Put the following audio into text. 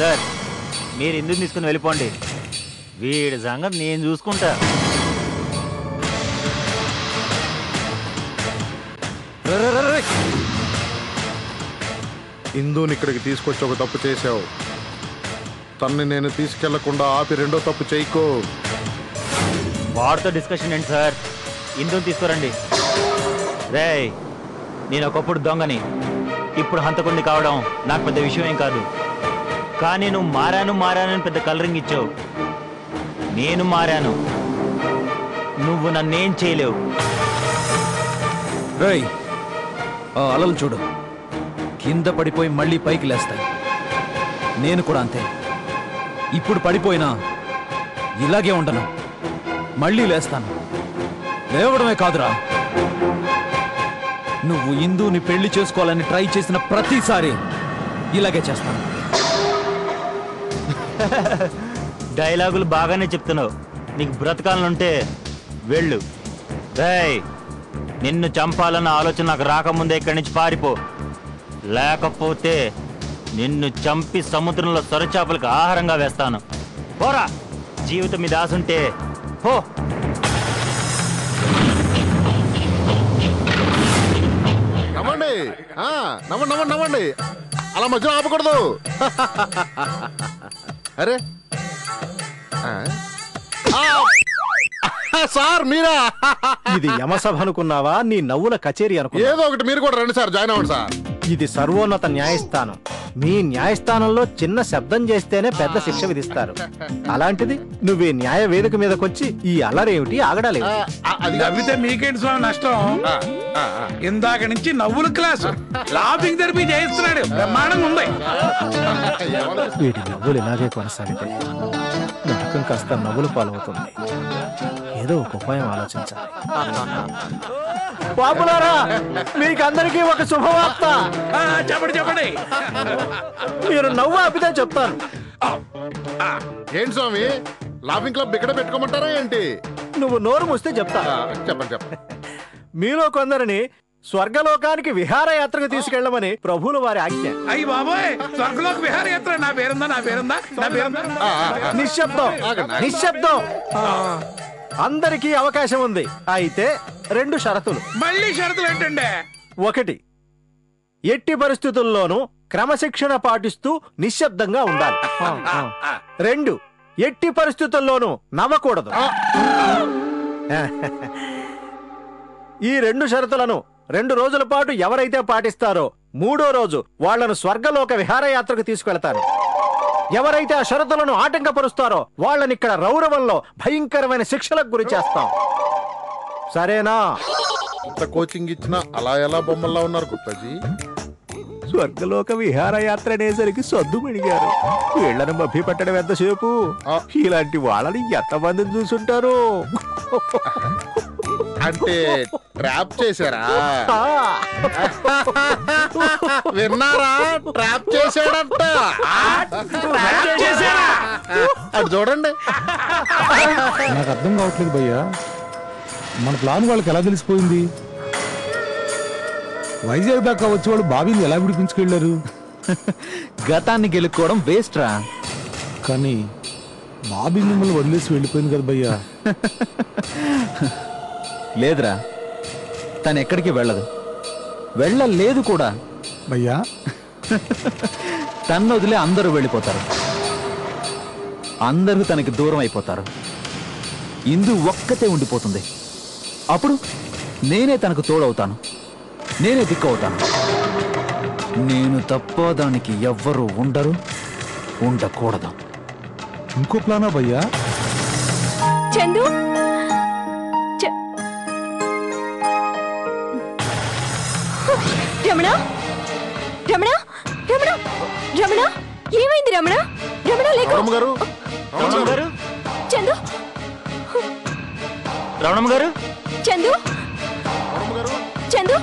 Sir మీరు ఇందుకు తీసుకుని వెళ్ళిపోండి, వీడి సంగతి నేను చూసుకుంటా. ఇందుని ఇక్కడికి తీసుకొచ్చి ఒక తప్పు చేశావు. తన్ని నేను తీసుకెళ్లకుండా ఆపి రెండో తప్పు చేయకో. వాడితో డిస్కషన్ ఏంటి సార్, ఇందుని తీసుకురండి. రేయ్, నేను ఒకప్పుడు దొంగని, ఇప్పుడు హంతకుండి కావడం నాకు పెద్ద విషయం ఏం కాదు. కానీ నువ్వు మారాను పెద్ద కలరింగ్ ఇచ్చావు. నేను మారాను, నువ్వు నన్నేం చేయలేవు. రేయ్, ఆ అలలు చూడు, కింద పడిపోయి మళ్ళీ పైకి లేస్తాయి. నేను కూడా అంతే. ఇప్పుడు పడిపోయినా ఇలాగే ఉండను, మళ్ళీ లేస్తాను. లేవడమే కాదురా, నువ్వు ఇందుని పెళ్లి చేసుకోవాలని ట్రై చేసిన ప్రతిసారి ఇలాగే చేస్తాను. డైలాగులు బాగానే చెప్తున్నావు, నీకు బ్రతకాలనుంటే వెళ్ళు. రేయ్, నిన్ను చంపాలన్న ఆలోచన నాకు రాకముందే ఇక్కడి నుంచి పారిపో, లేకపోతే నిన్ను చంపి సముద్రంలో సొరచాపలకు ఆహారంగా వేస్తాను. పోరా, జీవితం మీద ఆశుంటే పో. నవ్వండి, నవ్వండి నవ్వండి, అలా మధ్యలో ఆపకూడదు. అరే సార్ మీరా? ఇది యమసభ అనుకున్నావా, నీ నవ్వుల కచేరీ అనుకున్నా? ఏదో ఒకటి, మీరు కూడా రండి సార్, జాయిన్ అవ్వండి సార్. ఇది సర్వోన్నత న్యాయస్థానం. మీ న్యాయస్థానంలో చిన్న శబ్దం చేస్తేనే పెద్ద శిక్ష విధిస్తారు. అలాంటిది నువ్వు ఈ న్యాయ వేదిక మీదకొచ్చి ఈ అల్లరేమిటి, ఆగడాలేమిటి? నవ్వితే మీకేంటి స్వామి నష్టం? ఇందాక నుంచి నవ్వుల క్లాసు, లాఫింగ్ థెరపీ చేయిస్తున్నాడు, బ్రహ్మాండంగా ఉంది. వీటి నవ్వులు ఇలాగే కొనసాగితే నరకం కాస్త నవ్వుల పాలవుతుంది. ఏదో ఒక ఉపాయం ఆలోచించాలి. పాపులారా, మీకందరికీ ఒక శుభవార్త. చెప్పండి చెప్పండి. మీరు నవ్వు ఆపితే చెప్తాను. ఏంటి స్వామి, లాఫింగ్ క్లబ్ ఇక్కడ పెట్టుకోమంటారా ఏంటి? నువ్వు నోరు మూస్తే చెప్తా. చెప్పండి చెప్పండి. మీలో కొందరిని స్వర్గలోకానికి విహారయాత్రకు తీసుకెళ్లమని ప్రభువుల వారి ఆజ్ఞ. అయ్యి బాబోయ్, స్వర్గలోక విహారయాత్ర. నా పేరుందా? నా పేరుందా? నా పేరుందా? నిశ్శబ్దం, నిశ్శబ్దం. అందరికీ అవకాశం ఉంది. అయితే 2 షరతులు. మళ్ళీ షరతులు ఏంటండి? 1, ఎట్టి పరిస్థితుల్లోనూ క్రమశిక్షణ పాటిస్తూ నిశ్శబ్దంగా ఉండాలి. 2, ఎట్టి పరిస్థితుల్లోనూ నవ్వకూడదు. ఈ 2 షరతులను 2 రోజుల పాటు ఎవరైతే పాటిస్తారో 3వ రోజు వాళ్లను స్వర్గలోక విహారయాత్రకు తీసుకెళ్తారు. ఎవరైతే ఆ షరతులను ఆటంకపరుస్తారో వాళ్ళని ఇక్కడ రౌరవంలో భయంకరమైన శిక్షలకు గురి చేస్తాం. సరేనా? ఇంత కోచింగ్ ఇచ్చినా అలా ఎలా బొమ్మల్లా ఉన్నారు గుప్తాజీ? స్వర్గలోక విహారయాత్ర అనేసరికి సద్దు మిడిగారు. వీళ్లను మభ్య పెట్టడం ఎంతసేపు? ఇలాంటి వాళ్ళని ఎంతమందిని చూసుంటారు? అంటే ట్రాప్ చేశారా? విన్నారా? ట్రాప్ చేశాడంట. అది చూడండి. నాకు అర్థం కావట్లేదు భయ్యా, మన ప్లాన్ వాళ్ళకి ఎలా తెలిసిపోయింది? వైజాగ్ దాకా వచ్చేవాళ్ళు బాబీని ఎలా విడిపించుకెళ్లారు? గతాన్ని గెలుక్కోవడం వేస్ట్ రా. కానీ బాబీ మిమ్మల్ని వదిలేసి వెళ్ళిపోయింది కదా భయ్యా. లేదురా, తను ఎక్కడికి వెళ్ళదు, వెళ్ళలేదు కూడా భయ్యా. తన్ను వదిలే అందరూ వెళ్ళిపోతారు, అందరూ తనకి దూరం అయిపోతారు. ఇందు ఒక్కతే ఉండిపోతుంది. అప్పుడు నేనే తనకు తోడవుతాను, నేనే దిక్కు అవుతాను. నేను తప్ప దానికి ఎవ్వరూ ఉండరు, ఉండకూడదు. ఇంకో ప్లానా భయ్యా? చందు, రమణ, రమణ, రమణ, రమణ, ఏమైంది రమణ? రమణ లేకు. గారు, చందు, రమణమ్మ గారు, చందు, చందు,